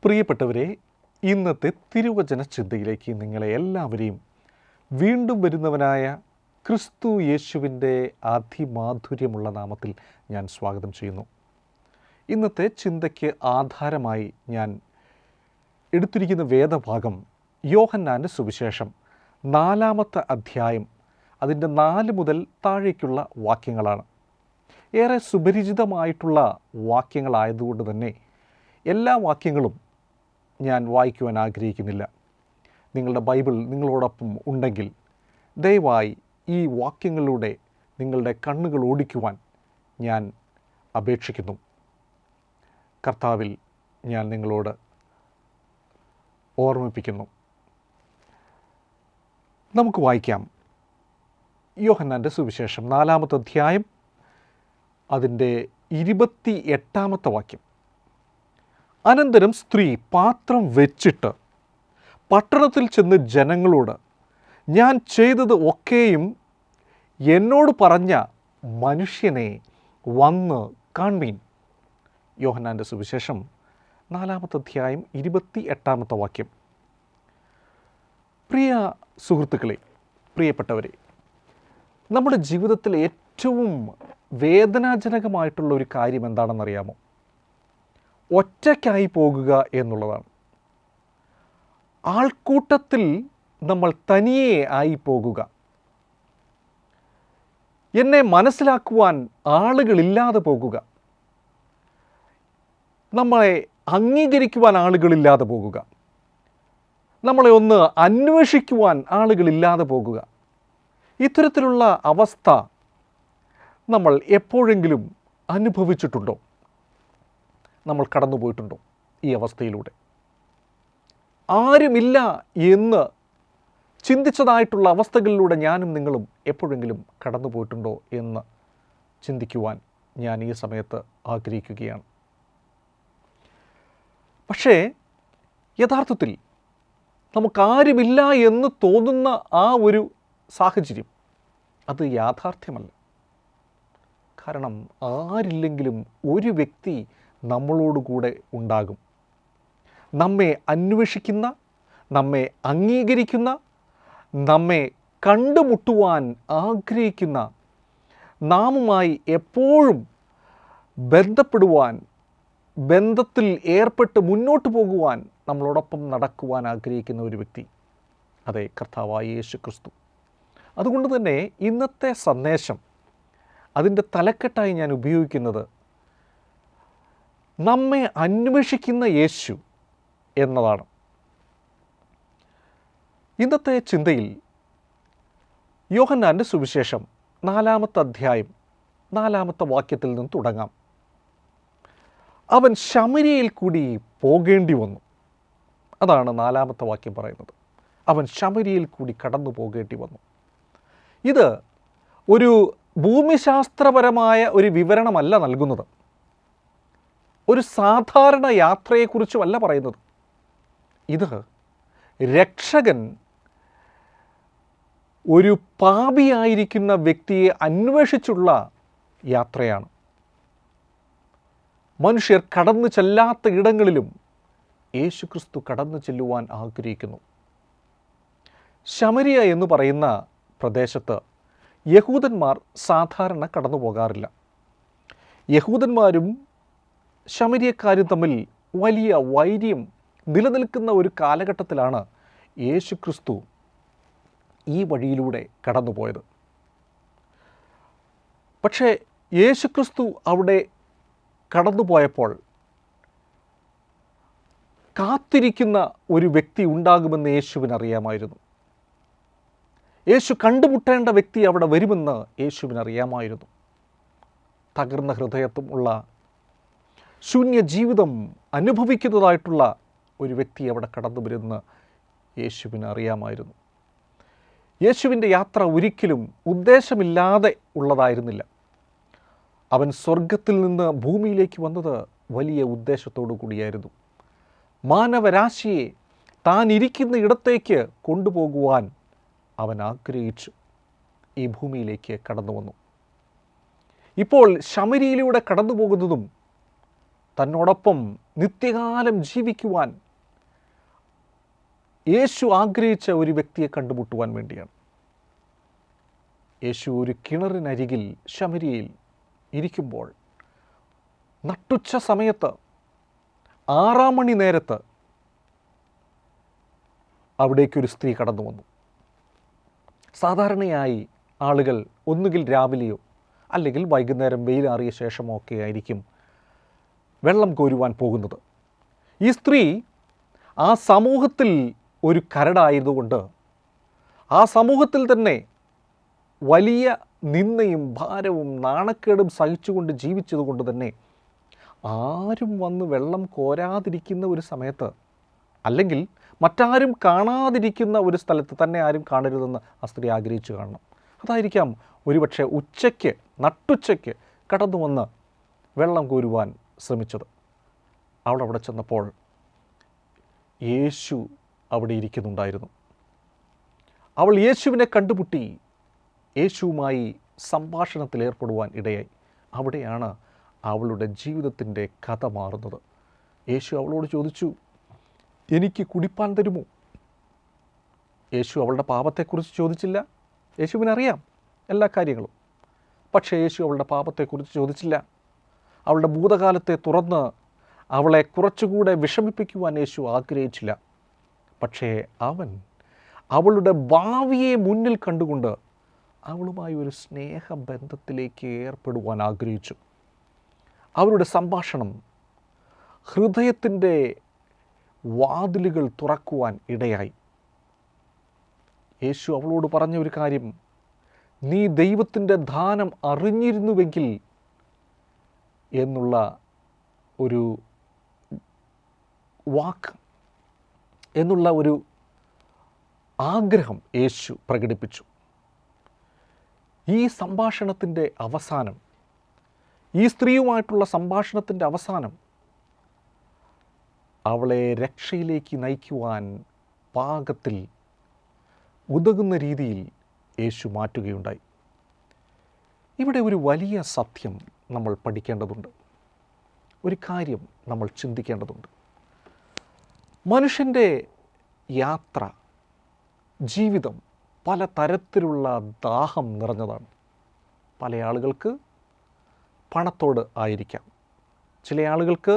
പ്രിയപ്പെട്ടവരെ, ഇന്നത്തെ തിരുവചന ചിന്തയിലേക്ക് നിങ്ങളെ എല്ലാവരെയും വീണ്ടും വരുന്നവനായ ക്രിസ്തു യേശുവിൻ്റെ അതിമാധുര്യമുള്ള നാമത്തിൽ ഞാൻ സ്വാഗതം ചെയ്യുന്നു. ഇന്നത്തെ ചിന്തയ്ക്ക് ആധാരമായി ഞാൻ എടുത്തിരിക്കുന്ന വേദഭാഗം യോഹന്നാൻ്റെ സുവിശേഷം 4-ാമത്തെ അധ്യായം, അതിൻ്റെ 4 മുതൽ താഴേക്കുള്ള വാക്യങ്ങളാണ്. ഏറെ സുപരിചിതമായിട്ടുള്ള വാക്യങ്ങളായതുകൊണ്ട് തന്നെ എല്ലാ വാക്യങ്ങളും ഞാൻ വായിക്കുവാൻ ആഗ്രഹിക്കുന്നില്ല. നിങ്ങളുടെ ബൈബിൾ നിങ്ങളോടൊപ്പം ഉണ്ടെങ്കിൽ ദയവായി ഈ വാക്യങ്ങളിലൂടെ നിങ്ങളുടെ കണ്ണുകൾ ഓടിക്കുവാൻ ഞാൻ അപേക്ഷിക്കുന്നു. കർത്താവിൽ ഞാൻ നിങ്ങളോട് ഓർമ്മിപ്പിക്കുന്നു. നമുക്ക് വായിക്കാം. യോഹന്നാൻ്റെ സുവിശേഷം 4-ാമത്തെ അധ്യായം, അതിൻ്റെ 28-ാമത്തെ വാക്യം. അനന്തരം സ്ത്രീ പാത്രം വെച്ചിട്ട് പട്ടണത്തിൽ ചെന്ന് ജനങ്ങളോട്, ഞാൻ ചെയ്തത് ഒക്കെയും എന്നോട് പറഞ്ഞ മനുഷ്യനെ വന്ന് കാൺമീൻ. യോഹന്നാൻ്റെ സുവിശേഷം 4-ാമത്തെ അധ്യായം 28-ാമത്തെ വാക്യം. പ്രിയ സുഹൃത്തുക്കളെ, പ്രിയപ്പെട്ടവരെ, നമ്മുടെ ജീവിതത്തിലെ ഏറ്റവും വേദനാജനകമായിട്ടുള്ള ഒരു കാര്യം എന്താണെന്നറിയാമോ? ഒറ്റയ്ക്കായി പോകുക എന്നുള്ളതാണ്. ആൾക്കൂട്ടത്തിൽ നമ്മൾ തനിയെ ആയി പോകുക. എന്നെ മനസ്സിലാക്കുവാൻ ആളുകളില്ലാതെ പോകുക. നമ്മളെ അംഗീകരിക്കുവാൻ ആളുകളില്ലാതെ പോകുക. നമ്മളെ ഒന്ന് അന്വേഷിക്കുവാൻ ആളുകളില്ലാതെ പോകുക. ഇത്തരത്തിലുള്ള അവസ്ഥ നമ്മൾ എപ്പോഴെങ്കിലും അനുഭവിച്ചിട്ടുണ്ടോ? നമ്മൾ കടന്നുപോയിട്ടുണ്ടോ ഈ അവസ്ഥയിലൂടെ? ആരുമില്ല എന്ന് ചിന്തിച്ചതായിട്ടുള്ള അവസ്ഥകളിലൂടെ ഞാനും നിങ്ങളും എപ്പോഴെങ്കിലും കടന്നുപോയിട്ടുണ്ടോ എന്ന് ചിന്തിക്കുവാൻ ഞാൻ ഈ സമയത്ത് ആഗ്രഹിക്കുകയാണ്. പക്ഷേ യഥാർത്ഥത്തിൽ നമുക്കാരുമില്ല എന്ന് തോന്നുന്ന ആ ഒരു സാഹചര്യം അത് യാഥാർത്ഥ്യമല്ല. കാരണം ആരില്ലെങ്കിലും ഒരു വ്യക്തി നമ്മളോടുകൂടെ ഉണ്ടാകും. നമ്മെ അന്വേഷിക്കുന്ന, നമ്മെ അംഗീകരിക്കുന്ന, നമ്മെ കണ്ടുമുട്ടുവാൻ ആഗ്രഹിക്കുന്ന, നാമുമായി എപ്പോഴും ബന്ധപ്പെടുവാൻ, ബന്ധത്തിൽ ഏർപ്പെട്ട് മുന്നോട്ട് പോകുവാൻ, നമ്മളോടൊപ്പം നടക്കുവാൻ ആഗ്രഹിക്കുന്ന ഒരു വ്യക്തി, അതെ, കർത്താവായ യേശു ക്രിസ്തു. അതുകൊണ്ട് തന്നെ ഇന്നത്തെ സന്ദേശം, അതിൻ്റെ തലക്കെട്ടായി ഞാൻ ഉപയോഗിക്കുന്നത് നമ്മെ അന്വേഷിക്കുന്ന യേശു എന്നതാണ്. ഇന്നത്തെ ചിന്തയിൽ യോഹന്നാൻ്റെ സുവിശേഷം 4-ാമത്തെ അധ്യായം 4-ാമത്തെ വാക്യത്തിൽ നിന്ന് തുടങ്ങാം. അവൻ ശമര്യയിൽ കൂടി പോകേണ്ടി വന്നു. അതാണ് 4-ാമത്തെ വാക്യം പറയുന്നത്. അവൻ ശമര്യയിൽ കൂടി കടന്നു പോകേണ്ടി വന്നു. ഇത് ഒരു ഭൂമിശാസ്ത്രപരമായ ഒരു വിവരണമല്ല നൽകുന്നത്. ഒരു സാധാരണ യാത്രയെക്കുറിച്ചുമല്ല പറയുന്നത്. ഇത് രക്ഷകൻ ഒരു പാപിയായിരിക്കുന്ന വ്യക്തിയെ അന്വേഷിച്ചുള്ള യാത്രയാണ്. മനുഷ്യർ കടന്നു ചെല്ലാത്ത ഇടങ്ങളിലും യേശുക്രിസ്തു കടന്നു ചെല്ലുവാൻ ആഗ്രഹിക്കുന്നു. ശമരിയ എന്ന് പറയുന്ന പ്രദേശത്ത് യഹൂദന്മാർ സാധാരണ കടന്നു പോകാറില്ല. യഹൂദന്മാരും ശമര്യക്കാരും തമ്മിൽ വലിയ വൈര്യം നിലനിൽക്കുന്ന ഒരു കാലഘട്ടത്തിലാണ് യേശുക്രിസ്തു ഈ വഴിയിലൂടെ കടന്നുപോയത്. പക്ഷേ യേശുക്രിസ്തു അവിടെ കടന്നുപോയപ്പോൾ കാത്തിരിക്കുന്ന ഒരു വ്യക്തി ഉണ്ടാകുമെന്ന് യേശുവിനറിയാമായിരുന്നു. യേശു കണ്ടുമുട്ടേണ്ട വ്യക്തി അവിടെ വരുമെന്ന് യേശുവിനറിയാമായിരുന്നു. തകർന്ന ഹൃദയത്തും ഉള്ള ശൂന്യ ജീവിതം അനുഭവിക്കുന്നതായിട്ടുള്ള ഒരു വ്യക്തി അവിടെ കടന്നു വരുമെന്ന് യേശുവിന് അറിയാമായിരുന്നു. യേശുവിൻ്റെ യാത്ര ഒരിക്കലും ഉദ്ദേശമില്ലാതെ ഉള്ളതായിരുന്നില്ല. അവൻ സ്വർഗത്തിൽ നിന്ന് ഭൂമിയിലേക്ക് വന്നത് വലിയ ഉദ്ദേശത്തോടു കൂടിയായിരുന്നു. മാനവരാശിയെ താൻ ഇരിക്കുന്ന ഇടത്തേക്ക് കൊണ്ടുപോകുവാൻ അവൻ ആഗ്രഹിച്ചു ഈ ഭൂമിയിലേക്ക് കടന്നു വന്നു. ഇപ്പോൾ ശമരിയിലൂടെ കടന്നു പോകുന്നതും തന്നോടൊപ്പം നിത്യകാലം ജീവിക്കുവാൻ യേശു ആഗ്രഹിച്ച ഒരു വ്യക്തിയെ കണ്ടുമുട്ടുവാൻ വേണ്ടിയാണ്. യേശു ഒരു കിണറിനരികിൽ ശമരിയയിൽ ഇരിക്കുമ്പോൾ നട്ടുച്ച സമയത്ത് 6 മണി നേരത്ത് അവിടേക്കൊരു സ്ത്രീ കടന്നു വന്നു. സാധാരണയായി ആളുകൾ ഒന്നുകിൽ രാവിലെയോ അല്ലെങ്കിൽ വൈകുന്നേരം വെയിലാറിയ ശേഷമോ ഒക്കെ ആയിരിക്കും വെള്ളം കോരുവാൻ പോകുന്നത്. ഈ സ്ത്രീ ആ സമൂഹത്തിൽ ഒരു കരടായതുകൊണ്ട് ആ സമൂഹത്തിൽ തന്നെ വലിയ നിന്ദയും ഭാരവും നാണക്കേടും സഹിച്ചുകൊണ്ട് ജീവിച്ചതുകൊണ്ട് തന്നെ ആരും വന്ന് വെള്ളം കോരാതിരിക്കുന്ന ഒരു സമയത്ത്, അല്ലെങ്കിൽ മറ്റാരും കാണാതിരിക്കുന്ന ഒരു സ്ഥലത്ത് തന്നെ ആരും കാണരുതെന്ന് ആ സ്ത്രീ ആഗ്രഹിച്ചു കാണണം. അതായിരിക്കാം ഒരുപക്ഷെ ഉച്ചയ്ക്ക് നട്ടുച്ചയ്ക്ക് കടന്നു വന്ന് വെള്ളം കോരുവാൻ ശ്രമിച്ചത്. അവൾ അവിടെ ചെന്നപ്പോൾ യേശു അവിടെ ഇരിക്കുന്നുണ്ടായിരുന്നു. അവൾ യേശുവിനെ കണ്ടുമുട്ടി യേശുവുമായി സംഭാഷണത്തിൽ ഏർപ്പെടുവാൻ ഇടയായി. അവിടെയാണ് അവളുടെ ജീവിതത്തിൻ്റെ കഥ മാറുന്നത്. യേശു അവളോട് ചോദിച്ചു, എനിക്ക് കുടിപ്പാൻ തരുമോ? യേശു അവളുടെ പാപത്തെക്കുറിച്ച് ചോദിച്ചില്ല. യേശുവിനറിയാം എല്ലാ കാര്യങ്ങളും. പക്ഷേ യേശു അവളുടെ പാപത്തെക്കുറിച്ച് ചോദിച്ചില്ല. അവളുടെ ഭൂതകാലത്തെ തുറന്ന് അവളെ കുറച്ചുകൂടെ വിഷമിപ്പിക്കുവാൻ യേശു ആഗ്രഹിച്ചില്ല. പക്ഷേ അവൻ അവളുടെ ഭാവിയെ മുന്നിൽ കണ്ടുകൊണ്ട് അവളുമായി ഒരു സ്നേഹബന്ധത്തിലേക്ക് ഏർപ്പെടുവാൻ ആഗ്രഹിച്ചു. അവരുടെ സംഭാഷണം ഹൃദയത്തിൻ്റെ വാതിലുകൾ തുറക്കുവാൻ ഇടയായി. യേശു അവളോട് പറഞ്ഞ ഒരു കാര്യം, നീ ദൈവത്തിൻ്റെ ദാനം അറിഞ്ഞിരുന്നുവെങ്കിൽ എന്നുള്ള ഒരു വാക്ക്, എന്നുള്ള ഒരു ആഗ്രഹം യേശു പ്രകടിപ്പിച്ചു. ഈ സംഭാഷണത്തിൻ്റെ അവസാനം, ഈ സ്ത്രീയുമായിട്ടുള്ള സംഭാഷണത്തിൻ്റെ അവസാനം അവളെ രക്ഷയിലേക്ക് നയിക്കുവാൻ പാകത്തിൽ ഉതകുന്ന രീതിയിൽ യേശു മാറ്റുകയുണ്ടായി. ഇവിടെ ഒരു വലിയ സത്യം നമ്മൾ പഠിക്കേണ്ടതുണ്ട്. ഒരു കാര്യം നമ്മൾ ചിന്തിക്കേണ്ടതുണ്ട്. മനുഷ്യൻ്റെ യാത്ര, ജീവിതം പല തരത്തിലുള്ള ദാഹം നിറഞ്ഞതാണ്. പല ആളുകൾക്ക് പണത്തോട് ആയിരിക്കാം. ചില ആളുകൾക്ക്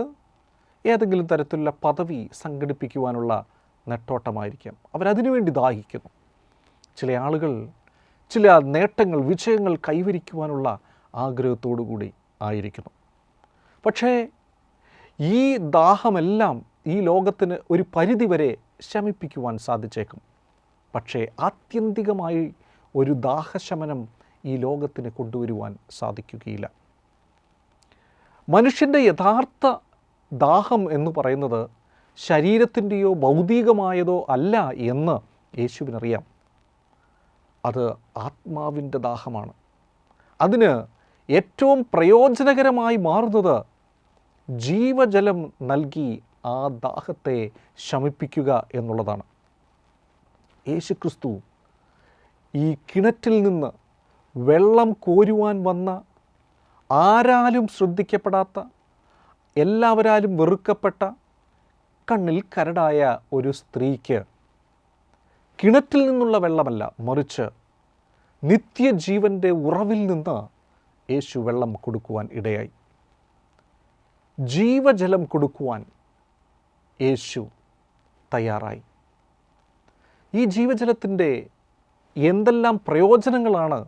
ഏതെങ്കിലും തരത്തിലുള്ള പദവി സംഘടിപ്പിക്കുവാനുള്ള നെട്ടോട്ടമായിരിക്കാം. അവരതിനു വേണ്ടി ദാഹിക്കുന്നു. ചില ആളുകൾ ചില നേട്ടങ്ങൾ, വിജയങ്ങൾ കൈവരിക്കുവാനുള്ള ആഗ്രഹത്തോടു കൂടി ആയിരിക്കുന്നു. പക്ഷേ ഈ ദാഹമെല്ലാം ഈ ലോകത്തിന് ഒരു പരിധിവരെ ശമിപ്പിക്കുവാൻ സാധിച്ചേക്കും. പക്ഷേ ആത്യന്തികമായി ഒരു ദാഹശമനം ഈ ലോകത്തിന് കൊണ്ടുവരുവാൻ സാധിക്കുകയില്ല. മനുഷ്യൻ്റെ യഥാർത്ഥ ദാഹം എന്ന് പറയുന്നത് ശരീരത്തിൻ്റെയോ ഭൗതികമായതോ അല്ല എന്ന് യേശുവിനറിയാം. അത് ആത്മാവിൻ്റെ ദാഹമാണ്. അതിന് ഏറ്റവും പ്രയോജനകരമായി മാറുന്നത് ജീവജലം നൽകി ആ ദാഹത്തെ ശമിപ്പിക്കുക എന്നുള്ളതാണ്. യേശുക്രിസ്തു ഈ കിണറ്റിൽ നിന്ന് വെള്ളം കോരുവാൻ വന്ന, ആരാലും ശ്രദ്ധിക്കപ്പെടാത്ത, എല്ലാവരാലും വെറുക്കപ്പെട്ട, കണ്ണിൽ കരടായ ഒരു സ്ത്രീക്ക് കിണറ്റിൽ നിന്നുള്ള വെള്ളമല്ല, മറിച്ച് നിത്യജീവൻ്റെ ഉറവിൽ നിന്ന് യേശു വെള്ളം കൊടുക്കുവാൻ ഇടയായി. ജീവജലം കൊടുക്കുവാൻ യേശു തയ്യാറായി. ഈ ജീവജലത്തിൻ്റെ എന്തെല്ലാം പ്രയോജനങ്ങളാണ്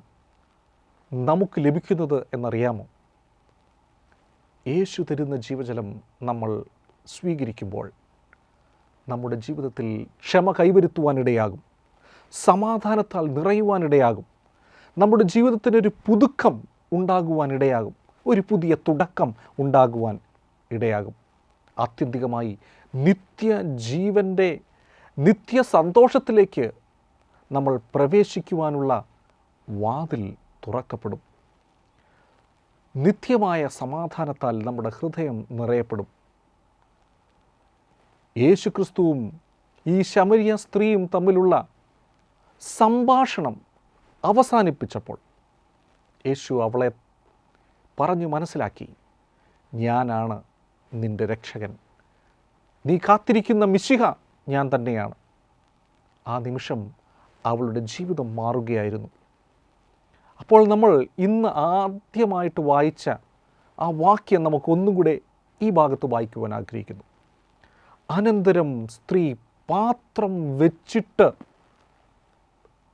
നമുക്ക് ലഭിക്കുന്നത് എന്നറിയാമോ? യേശു തരുന്ന ജീവജലം നമ്മൾ സ്വീകരിക്കുമ്പോൾ നമ്മുടെ ജീവിതത്തിൽ ക്ഷമ കൈവരുത്തുവാനിടയാകും, സമാധാനത്താൽ നിറയുവാനിടയാകും, നമ്മുടെ ജീവിതത്തിനൊരു പുതുക്കം ഉണ്ടാകുവാനിടയാകും, ഒരു പുതിയ തുടക്കം ഉണ്ടാകുവാൻ ഇടയാകും. ആത്യന്തികമായി നിത്യജീവൻ്റെ നിത്യസന്തോഷത്തിലേക്ക് നമ്മൾ പ്രവേശിക്കുവാനുള്ള വാതിൽ തുറക്കപ്പെടും. നിത്യമായ സമാധാനത്താൽ നമ്മുടെ ഹൃദയം നിറയപ്പെടും. യേശുക്രിസ്തുവും ഈ ശമരിയ സ്ത്രീയും തമ്മിലുള്ള സംഭാഷണം അവസാനിപ്പിച്ചപ്പോൾ യേശു അവളെ പറഞ്ഞു മനസ്സിലാക്കി, ഞാനാണ് നിൻ്റെ രക്ഷകൻ, നീ കാത്തിരിക്കുന്ന മിശിഹ ഞാൻ തന്നെയാണ്. ആ നിമിഷം അവളുടെ ജീവിതം മാറുകയായിരുന്നു. അപ്പോൾ നമ്മൾ ഇന്ന് ആദ്യമായിട്ട് വായിച്ച ആ വാക്യം നമുക്കൊന്നും കൂടെ ഈ ഭാഗത്ത് വായിക്കുവാൻ ആഗ്രഹിക്കുന്നു. അനന്തരം സ്ത്രീ പാത്രം വെച്ചിട്ട്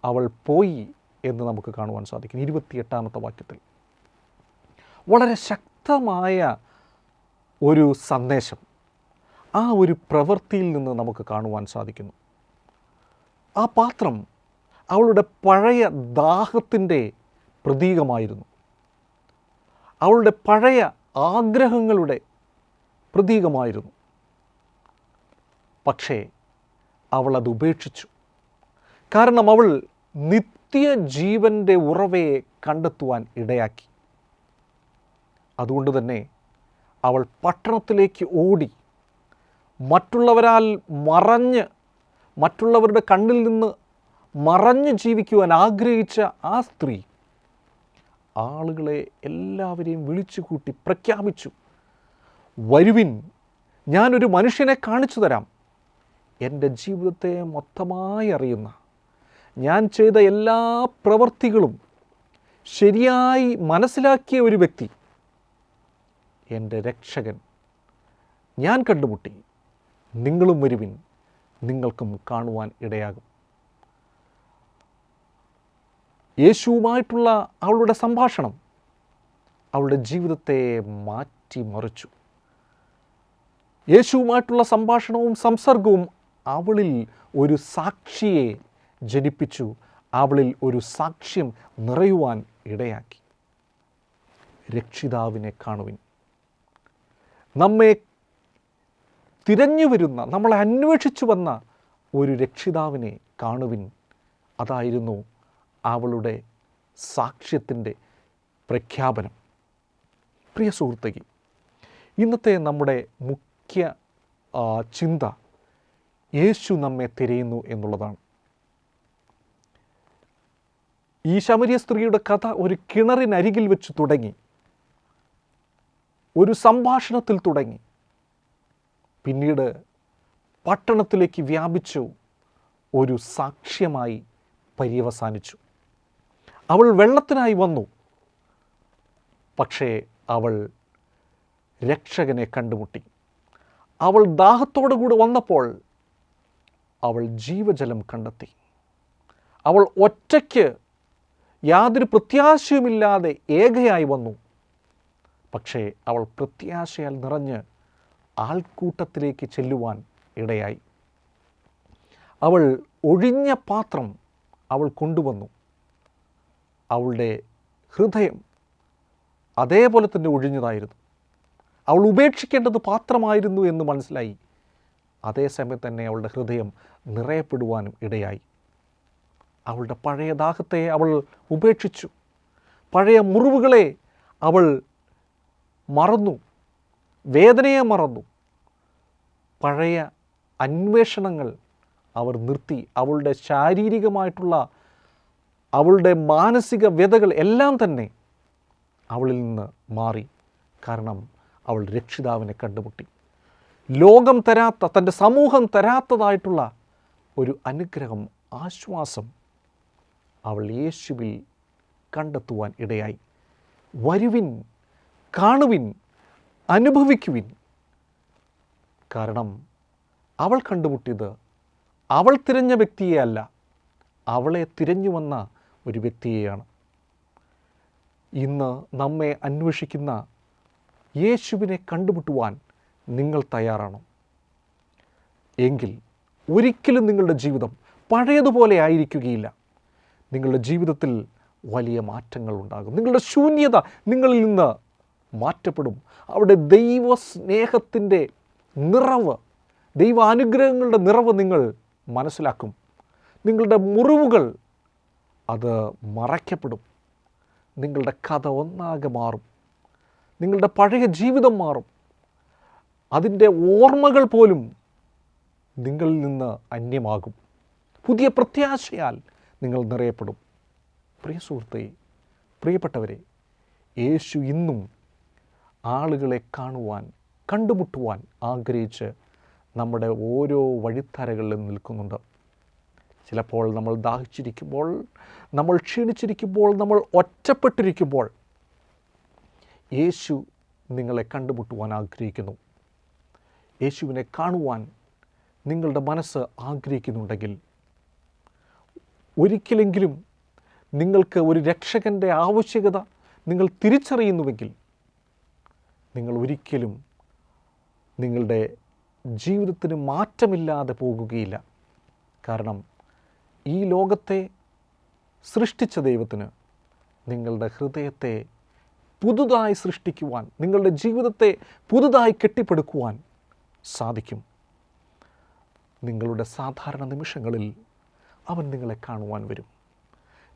അവൾ പോയി എന്ന് നമുക്ക് കാണുവാൻ സാധിക്കും. 28-ാമത്തെ വാക്യത്തിൽ വളരെ ശക്തമായ ഒരു സന്ദേശം ആ ഒരു പ്രവൃത്തിയിൽ നിന്ന് നമുക്ക് കാണുവാൻ സാധിക്കുന്നു. ആ പാത്രം അവളുടെ പഴയ ദാഹത്തിൻ്റെ പ്രതീകമായിരുന്നു, അവളുടെ പഴയ ആഗ്രഹങ്ങളുടെ പ്രതീകമായിരുന്നു. പക്ഷേ അവൾ അത് ഉപേക്ഷിച്ചു. കാരണം അവൾ നിത്യജീവൻ്റെ ഉറവയെ കണ്ടെത്തുവാൻ ഇടയാക്കി. അതുകൊണ്ട് തന്നെ അവൾ പട്ടണത്തിലേക്ക് ഓടി, മറ്റുള്ളവരുടെ കണ്ണിൽ നിന്ന് മറഞ്ഞ് ജീവിക്കുവാൻ ആഗ്രഹിച്ച ആ സ്ത്രീ ആളുകളെ എല്ലാവരെയും വിളിച്ചു കൂട്ടി പ്രഖ്യാപിച്ചു, വരുവിൻ, ഞാനൊരു മനുഷ്യനെ കാണിച്ചു തരാം, എൻ്റെ ജീവിതത്തെ മൊത്തമായി അറിയുന്ന, ഞാൻ ചെയ്ത എല്ലാ പ്രവൃത്തികളും ശരിയായി മനസ്സിലാക്കിയ ഒരു വ്യക്തി, എൻ്റെ രക്ഷകൻ ഞാൻ കണ്ടുമുട്ടി, നിങ്ങളും വരുവിൻ, നിങ്ങൾക്കും കാണുവാൻ ഇടയാകും. യേശുവുമായിട്ടുള്ള അവളുടെ സംഭാഷണം അവളുടെ ജീവിതത്തെ മാറ്റിമറിച്ചു. യേശുവുമായിട്ടുള്ള സംഭാഷണവും സംസർഗവും അവളിൽ ഒരു സാക്ഷിയെ ജനിപ്പിച്ചു, അവളിൽ ഒരു സാക്ഷ്യം നിറയുവാൻ ഇടയാക്കി. രക്ഷിതാവിനെ കാണുവിൻ. നമ്മെ തിരഞ്ഞു വരുന്ന, നമ്മളെ അന്വേഷിച്ചു വന്ന ഒരു രക്ഷിതാവിനെ കാണുവിൻ. അതായിരുന്നു അവളുടെ സാക്ഷ്യത്തിൻ്റെ പ്രഖ്യാപനം. പ്രിയ സുഹൃത്തുക്കളെ, ഇന്നത്തെ നമ്മുടെ മുഖ്യ ചിന്ത യേശു നമ്മെ തിരയുന്നു എന്നുള്ളതാണ്. ഈ ശമരിയ സ്ത്രീയുടെ കഥ ഒരു കിണറിനരികിൽ വെച്ച് തുടങ്ങി, ഒരു സംഭാഷണത്തിൽ തുടങ്ങി, പിന്നീട് പട്ടണത്തിലേക്ക് വ്യാപിച്ചു, ഒരു സാക്ഷ്യമായി പര്യവസാനിച്ചു. അവൾ വെള്ളത്തിനായി വന്നു, പക്ഷേ അവൾ രക്ഷകനെ കണ്ടുമുട്ടി. അവൾ ദാഹത്തോടു കൂടി വന്നപ്പോൾ അവൾ ജീവജലം കണ്ടെത്തി. അവൾ ഒറ്റയ്ക്ക് യാതൊരു പ്രത്യാശയുമില്ലാതെ ഏകയായി വന്നു, പക്ഷേ അവൾ പ്രത്യാശയാൽ നിറഞ്ഞ് ആൾക്കൂട്ടത്തിലേക്ക് ചെല്ലുവാൻ ഇടയായി. അവൾ ഒഴിഞ്ഞ പാത്രം അവൾ കൊണ്ടുവന്നു. അവളുടെ ഹൃദയം അതേപോലെ തന്നെ ഒഴിഞ്ഞതായിരുന്നു. അവൾ ഉപേക്ഷിക്കേണ്ടത് പാത്രമായിരുന്നു എന്ന് മനസ്സിലായി. അതേസമയം തന്നെ അവളുടെ ഹൃദയം നിറയപ്പെടുവാനും ഇടയായി. അവളുടെ പഴയ ദാഹത്തെ അവൾ ഉപേക്ഷിച്ചു. പഴയ മുറിവുകളെ അവൾ മറന്നു, വേദനയെ മറന്നു. പഴയ അന്വേഷണങ്ങൾ അവർ നിർത്തി. അവളുടെ ശാരീരികമായിട്ടുള്ള, അവളുടെ മാനസിക വ്യതകൾ എല്ലാം തന്നെ അവളിൽ നിന്ന് മാറി. കാരണം അവൾ രക്ഷിതാവിനെ കണ്ടുമുട്ടി. ലോകം തരാത്ത, തൻ്റെ സമൂഹം തരാത്തതായിട്ടുള്ള ഒരു അനുഗ്രഹം, ആശ്വാസം അവൾ യേശുവിൽ കണ്ടെത്തുവാൻ ഇടയായി. വരുവിൻ, കാണുവിൻ, അനുഭവിക്കുവിൻ. കാരണം അവൾ കണ്ടുമുട്ടിയത് അവൾ തിരഞ്ഞ വ്യക്തിയെ അല്ല, അവളെ തിരഞ്ഞു വന്ന ഒരു വ്യക്തിയെയാണ്. ഇന്ന് നമ്മെ അന്വേഷിക്കുന്ന യേശുവിനെ കണ്ടുമുട്ടുവാൻ നിങ്ങൾ തയ്യാറാണോ? എങ്കിൽ ഒരിക്കലും നിങ്ങളുടെ ജീവിതം പഴയതുപോലെ ആയിരിക്കുകയില്ല. നിങ്ങളുടെ ജീവിതത്തിൽ വലിയ മാറ്റങ്ങൾ ഉണ്ടാകും. നിങ്ങളുടെ ശൂന്യത നിങ്ങളിൽ നിന്ന് മാറ്റപ്പെടും. അവിടെ ദൈവ സ്നേഹത്തിൻ്റെ നിറവ്, ദൈവാനുഗ്രഹങ്ങളുടെ നിറവ് നിങ്ങൾ മനസ്സിലാക്കും. നിങ്ങളുടെ മുറിവുകൾ അത് മറയ്ക്കപ്പെടും. നിങ്ങളുടെ കഥ ഒന്നാകെ മാറും. നിങ്ങളുടെ പഴയ ജീവിതം മാറും. അതിൻ്റെ ഓർമ്മകൾ പോലും നിങ്ങളിൽ നിന്ന് അന്യമാകും. പുതിയ പ്രത്യാശയാൽ നിങ്ങൾ നിറയപ്പെടും. പ്രിയ സുഹൃത്തേ, പ്രിയപ്പെട്ടവരെ, യേശു ഇന്നും ആളുകളെ കാണുവാൻ കണ്ടുമുട്ടുവാൻ ആഗ്രഹിച്ച് നമ്മുടെ ഓരോ വഴിത്തരകളിലും നിൽക്കുന്നുണ്ട്. ചിലപ്പോൾ നമ്മൾ ദാഹിച്ചിരിക്കുമ്പോൾ, നമ്മൾ ക്ഷീണിച്ചിരിക്കുമ്പോൾ, നമ്മൾ ഒറ്റപ്പെട്ടിരിക്കുമ്പോൾ യേശു നിങ്ങളെ കണ്ടുമുട്ടുവാൻ ആഗ്രഹിക്കുന്നു. യേശുവിനെ കാണുവാൻ നിങ്ങളുടെ മനസ്സ് ആഗ്രഹിക്കുന്നുണ്ടെങ്കിൽ, ഒരിക്കലെങ്കിലും നിങ്ങൾക്ക് ഒരു രക്ഷകൻ്റെ ആവശ്യകത നിങ്ങൾ തിരിച്ചറിയുന്നുവെങ്കിൽ, നിങ്ങൾ ഒരിക്കലും നിങ്ങളുടെ ജീവിതത്തിന് മാറ്റമില്ലാതെ പോകുകയില്ല. കാരണം ഈ ലോകത്തെ സൃഷ്ടിച്ച ദൈവത്തിന് നിങ്ങളുടെ ഹൃദയത്തെ പുതുതായി സൃഷ്ടിക്കുവാൻ, നിങ്ങളുടെ ജീവിതത്തെ പുതുതായി കെട്ടിപ്പടുക്കുവാൻ സാധിക്കും. നിങ്ങളുടെ സാധാരണ നിമിഷങ്ങളിൽ അവൻ നിങ്ങളെ കാണുവാൻ വരും.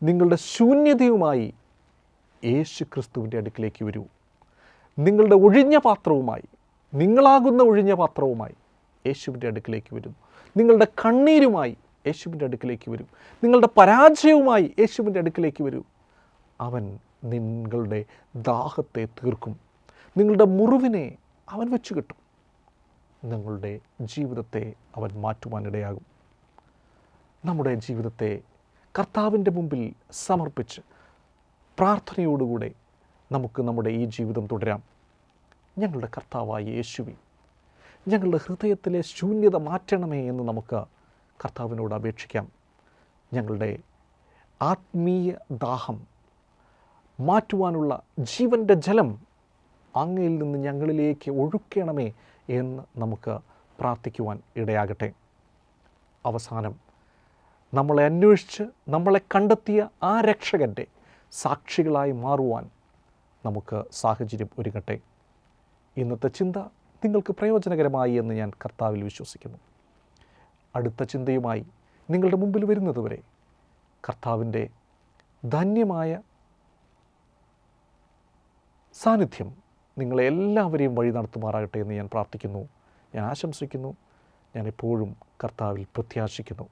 നിങ്ങളുടെ ശൂന്യതയുമായി യേശു ക്രിസ്തുവിൻ്റെ അടുക്കിലേക്ക് വരൂ. നിങ്ങളുടെ ഒഴിഞ്ഞ പാത്രവുമായി, നിങ്ങളാകുന്ന ഒഴിഞ്ഞ പാത്രവുമായി യേശുവിൻ്റെ അടുക്കിലേക്ക് വരും. നിങ്ങളുടെ കണ്ണീരുമായി യേശുവിൻ്റെ അടുക്കിലേക്ക് വരും. നിങ്ങളുടെ പരാജയവുമായി യേശുവിൻ്റെ അടുക്കിലേക്ക് വരൂ. അവൻ നിങ്ങളുടെ ദാഹത്തെ തീർക്കും. നിങ്ങളുടെ മുറിവിനെ അവൻ വെച്ച് കിട്ടും. നിങ്ങളുടെ ജീവിതത്തെ അവൻ മാറ്റുവാനിടയാകും. നമ്മുടെ ജീവിതത്തെ കർത്താവിൻ്റെ മുമ്പിൽ സമർപ്പിച്ച് പ്രാർത്ഥനയോടുകൂടെ നമുക്ക് നമ്മുടെ ഈ ജീവിതം തുടരാം. ഞങ്ങളുടെ കർത്താവായ യേശുവേ, ഞങ്ങളുടെ ഹൃദയത്തിലെ ശൂന്യത മാറ്റണമേ എന്ന് നമുക്ക് കർത്താവിനോട് അപേക്ഷിക്കാം. ഞങ്ങളുടെ ആത്മീയ ദാഹം മാറ്റുവാനുള്ള ജീവൻ്റെ ജലം അങ്ങയിൽ നിന്ന് ഞങ്ങളിലേക്ക് ഒഴുക്കണമേ എന്ന് നമുക്ക് പ്രാർത്ഥിക്കുവാൻ ഇടയാകട്ടെ. അവസാനം നമ്മളെ അന്വേഷിച്ച് നമ്മളെ കണ്ടെത്തിയ ആ രക്ഷകൻ്റെ സാക്ഷികളായി മാറുവാൻ നമുക്ക് സാഹചര്യം ഒരുങ്ങട്ടെ. ഇന്നത്തെ ചിന്ത നിങ്ങൾക്ക് പ്രയോജനകരമായി എന്ന് ഞാൻ കർത്താവിൽ വിശ്വസിക്കുന്നു. അടുത്ത ചിന്തയുമായി നിങ്ങളുടെ മുമ്പിൽ വരുന്നതുവരെ കർത്താവിൻ്റെ ധന്യമായ സാന്നിധ്യം നിങ്ങളെ എല്ലാവരെയും വഴി നടത്തുമാറാകട്ടെ എന്ന് ഞാൻ പ്രാർത്ഥിക്കുന്നു, ഞാൻ ആശംസിക്കുന്നു, ഞാൻ എപ്പോഴും കർത്താവിൽ പ്രത്യാശിക്കുന്നു.